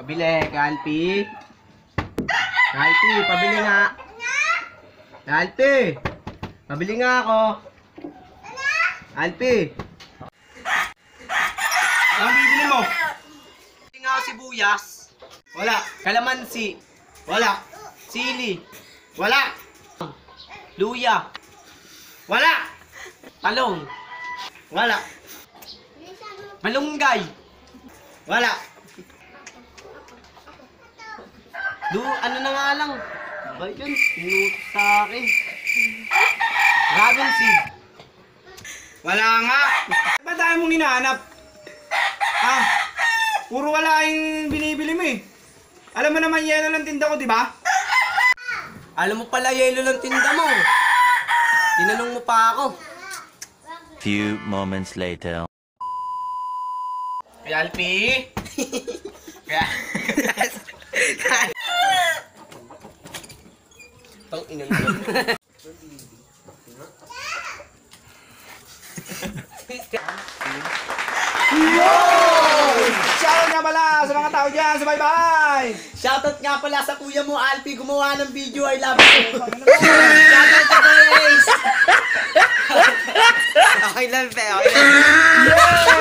Pabili, Kalpi. Kalpi, pabili nga. Kalpi, pabili nga ako. Kalpi. Anong bibili mo? Pabili nga ako sibuyas. Wala. Kalamansi. Wala. Sili. Wala. Luya. Wala. Talong. Wala. Malunggay. Wala. Ano na nga lang. Ba yun? Inutos sa akin. Dragon seed. Wala nga. Ba't tayo mong hinahanap? Ha? Puro wala yung binibili mo eh. Alam mo naman yelo lang tinda ko, di ba? Alam mo pala yelo lang tinda mo. Tinanong mo pa ako. Few moments later. Kaya Alpi. Kaya. Tang ina mo. Shoutout nga pala sa mga tao dyan sa bye-bye! Shoutout nga pala sa kuya mo, Alpi, gumawa ng video. I love you. Shoutout sa guys. Okay lang, pe. Okay lang.